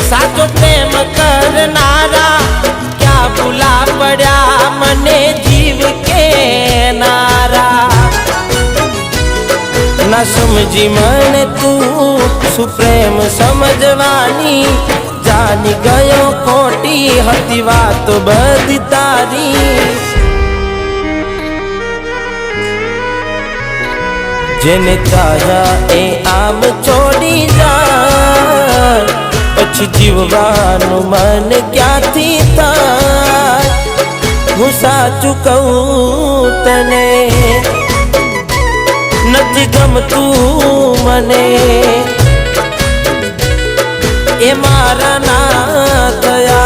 साचो प्रेम करनारा क्या भूला पड़ा मने जीव के नारा। ना समझी मन तू सुप्रेम समझवानी जानी गयो खोटी हती बात बधी तारी। जेने चाहा ए आम छोड़ी जाए पछी जीववानु मन क्यांथी थाय। हूँ साचुं कहूं तने नथी गमतुं मने ए मारा ना थया।